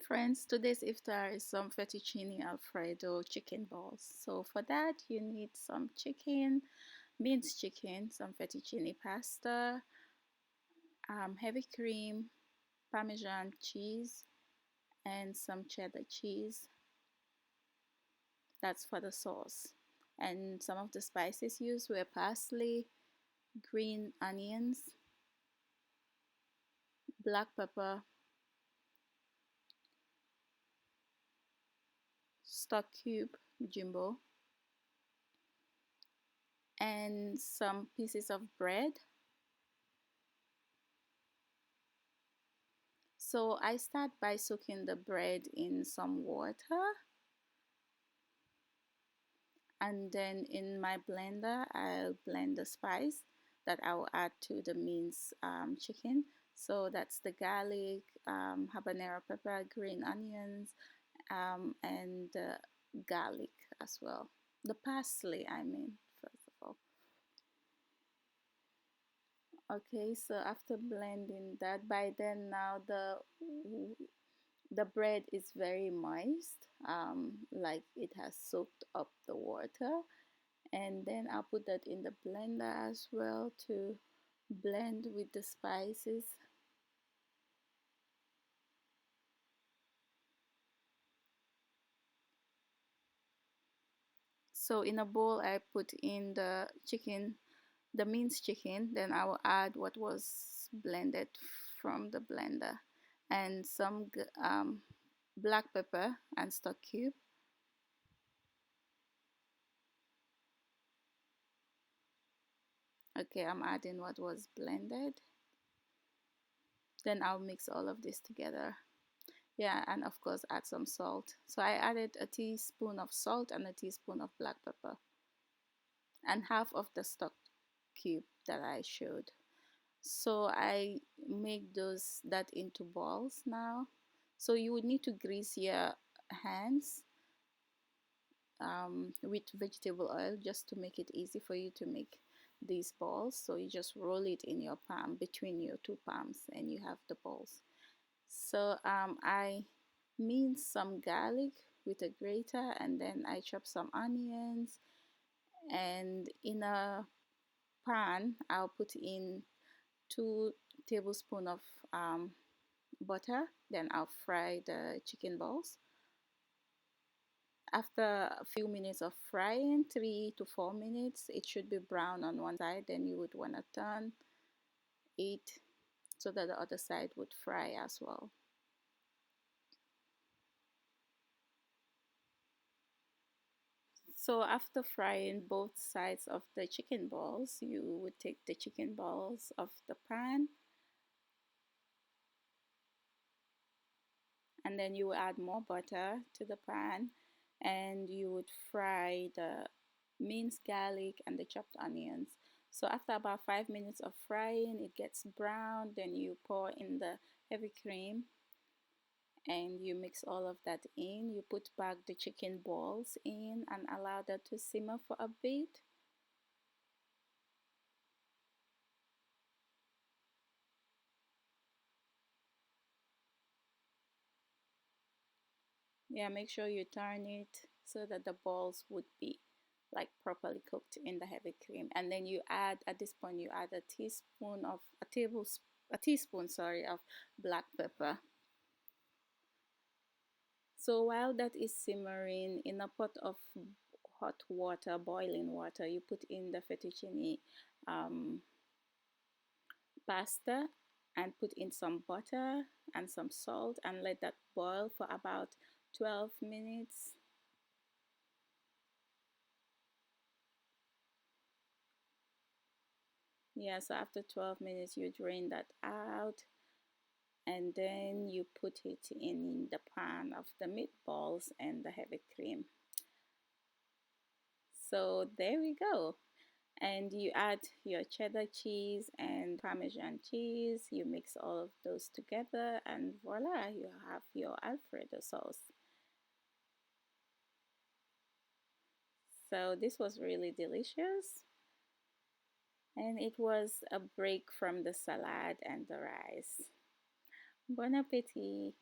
Friends, today's iftar is some fettuccine Alfredo chicken balls. So for that you need some chicken, minced chicken, some fettuccine pasta, heavy cream, parmesan cheese, and some cheddar cheese. That's for the sauce. And some of the spices used were parsley, green onions, black pepper, stock cube, jumbo, and some pieces of bread. So I start by soaking the bread in some water, and then in my blender I'll blend the spice that I will add to the minced chicken. So that's the garlic, habanero pepper, green onions, and garlic as well. The parsley, I mean, first of all. Okay, so after blending that, by then now the bread is very moist, like it has soaked up the water. And then I'll put that in the blender as well to blend with the spices. So in a bowl I put in the chicken, the minced chicken, then I will add what was blended from the blender, and some black pepper and stock cube. Okay, I'm adding what was blended. Then I'll mix all of this together. Yeah, and of course add some salt. So I added a teaspoon of salt and a teaspoon of black pepper and half of the stock cube that I showed. So I make that into balls now. So you would need to grease your hands with vegetable oil just to make it easy for you to make these balls. So you just roll it in your palm, between your two palms, and you have the balls. So I mince some garlic with a grater, and then I chop some onions, and in a pan I'll put in 2 tablespoons of butter. Then I'll fry the chicken balls. After a few minutes of frying, 3 to 4 minutes, it should be brown on one side. Then you would want to turn it so that the other side would fry as well. So after frying both sides of the chicken balls, you would take the chicken balls off the pan, and then you add more butter to the pan, and you would fry the minced garlic and the chopped onions. So after about 5 minutes of frying, it gets brown. Then you pour in the heavy cream and you mix all of that in. You put back the chicken balls in and allow that to simmer for a bit. Yeah, make sure you turn it so that the balls would be like properly cooked in the heavy cream. And then you add, at this point you add a teaspoon, sorry, of black pepper. So while that is simmering in a pot of hot water, boiling water, you put in the fettuccine pasta and put in some butter and some salt and let that boil for about 12 minutes. Yeah, so after 12 minutes you drain that out, and then you put it in the pan of the meatballs and the heavy cream. So there we go. And you add your cheddar cheese and parmesan cheese. You mix all of those together, and voila, you have your Alfredo sauce. So this was really delicious, and it was a break from the salad and the rice. Bon appetit!